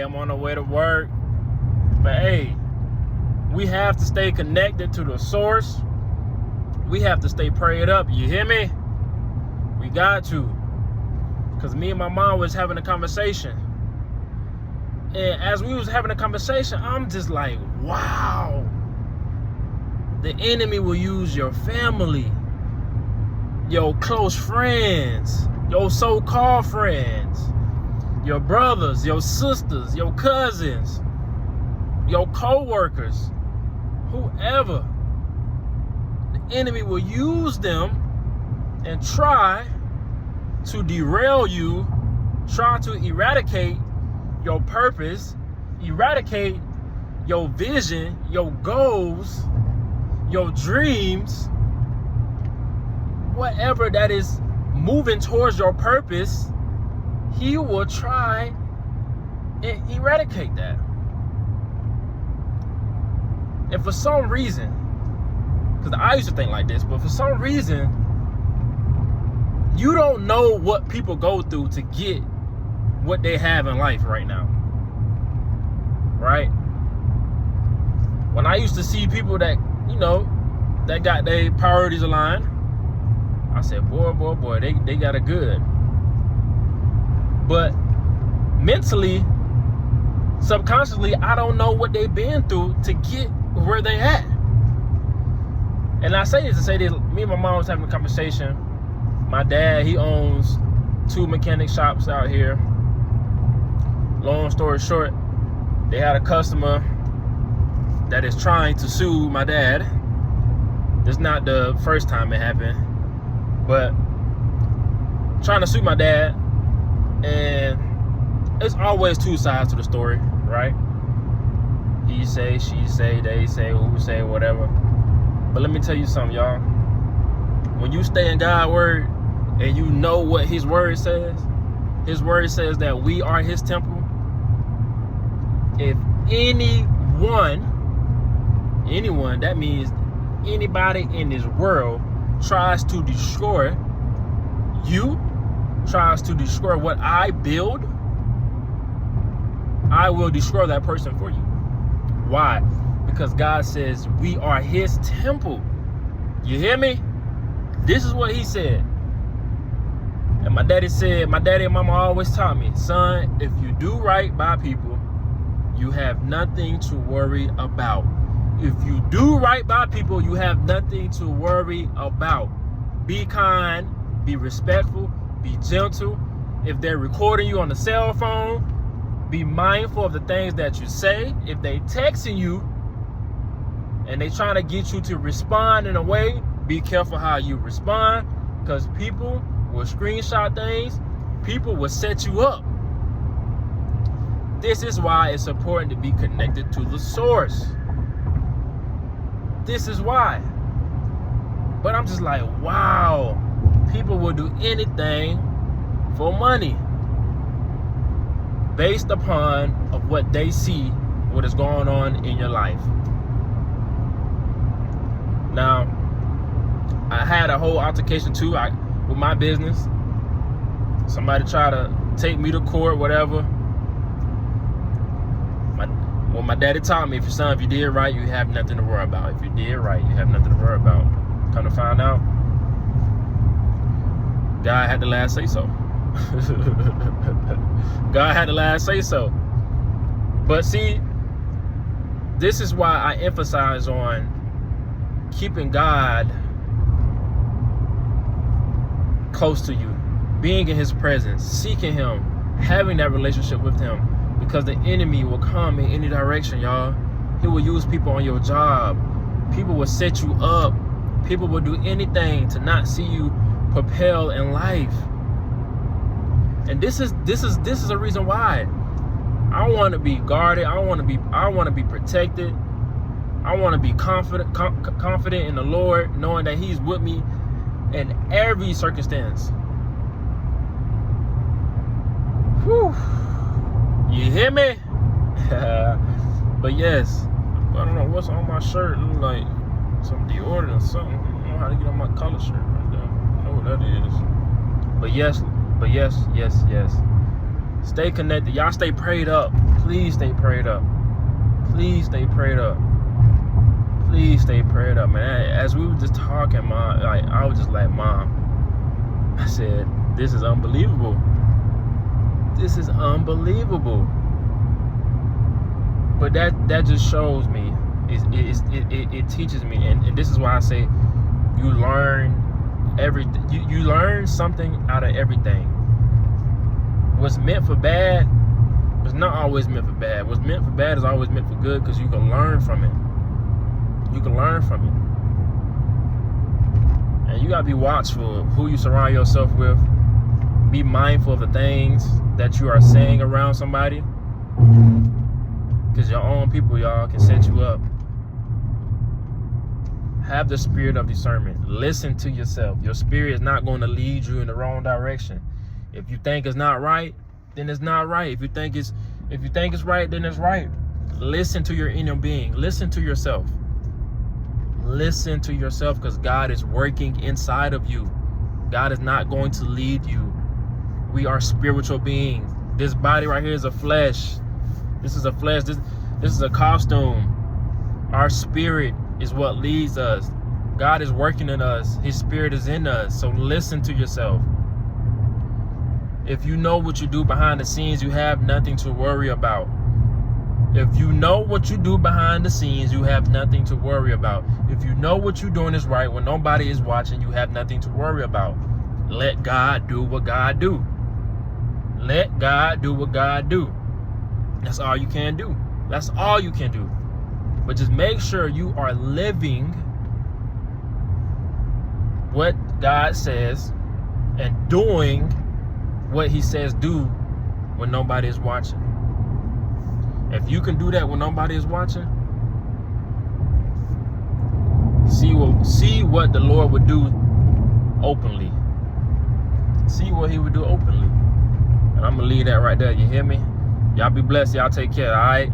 I'm on the way to work. But hey, we have to stay connected to the source. We have to stay prayed up. You hear me? We got to. Because me and my mom was having a conversation. And as we was having a conversation, I'm just like, wow. The enemy will use your family, your close friends, your so-called friends, your brothers, your sisters, your cousins, your co-workers, whoever. The enemy will use them and try to derail you, try to eradicate your purpose, eradicate your vision, your goals, your dreams, whatever that is moving towards your purpose. He will try and eradicate that. And for some reason, because I used to think like this, but for some reason, you don't know what people go through to get what they have in life right now. Right? When I used to see people that, you know, that got their priorities aligned, I said, boy, they got it good. But mentally, subconsciously, I don't know what they've been through to get where they at. And I say this to say this, me and my mom was having a conversation. My dad, he owns 2 mechanic shops out here. Long story short, they had a customer that is trying to sue my dad. This is not the first time it happened, but trying to sue my dad. And it's always 2 sides to the story, right? He say, she say, they say, who say, whatever. But let me tell you something, y'all. When you stay in God's word and you know what his word says that we are his temple. If anyone, that means anybody in this world tries to destroy you, tries to destroy what I build, I will destroy that person for you. Why? Because God says we are his temple. You hear me? This is what he said. And my daddy and mama always taught me, son, if you do right by people, you have nothing to worry about. If you do right by people, you have nothing to worry about. Be kind, be respectful, be gentle. If they're recording you on the cell phone, be mindful of the things that you say. If they texting you and they trying to get you to respond in a way, be careful how you respond, because people will screenshot things. People will set you up. This is why it's important to be connected to the source. This is why. But I'm just like, wow, people will do anything for money based upon of what they see, what is going on in your life. Now, I had a whole altercation too with my business. Somebody tried to take me to court, whatever. My daddy taught me, if you did right, you have nothing to worry about. If you did right, you have nothing to worry about. Come to find out, God had the last say so. God had the last say so. But see, this is why I emphasize on keeping God close to you, being in his presence, seeking him, having that relationship with him, because the enemy will come in any direction, y'all. He will use people on your job. People will set you up. People will do anything to not see you propel in life. And this is a reason why I want to be guarded. I want to be protected. I want to be confident in the Lord, knowing that he's with me in every circumstance. Whew. You hear me? But yes, I don't know what's on my shirt. It look like some deodorant or something. I don't know how to get on my collar shirt right there. I know what that is. But yes. Stay connected. Y'all stay prayed up. Please stay prayed up. Please stay prayed up. Please stay prayed up, man. As we were just talking, Mom, I was just like, Mom, I said, this is unbelievable. This is unbelievable. But that just shows me, it teaches me, and this is why I say you learn everything. You learn something out of everything. What's meant for bad is not always meant for bad. What's meant for bad is always meant for good, because you can learn from it. You can learn from it. And you gotta be watchful of who you surround yourself with. Be mindful of the things that you are saying around somebody, because your own people, y'all, can set you up. Have the spirit of discernment. Listen to yourself. Your spirit is not going to lead you in the wrong direction. If you think it's not right, then it's not right. If you think it's right, then it's right. Listen to your inner being. Listen to yourself. Listen to yourself, because God is working inside of you. God is not going to lead you. We are spiritual beings. This body right here is a flesh. This is a flesh. This is a costume. Our spirit is what leads us. God is working in us. His spirit is in us. So listen to yourself. If you know what you do behind the scenes, you have nothing to worry about. If you know what you do behind the scenes, you have nothing to worry about. If you know what you're doing is right when nobody is watching, you have nothing to worry about. Let God do what God do. Let God do what God do. That's all you can do. That's all you can do. But just make sure you are living what God says and doing what he says do when nobody is watching. If you can do that when nobody is watching, see what the Lord would do openly. See what he would do openly. And I'm going to leave that right there. You hear me? Y'all be blessed. Y'all take care. All right?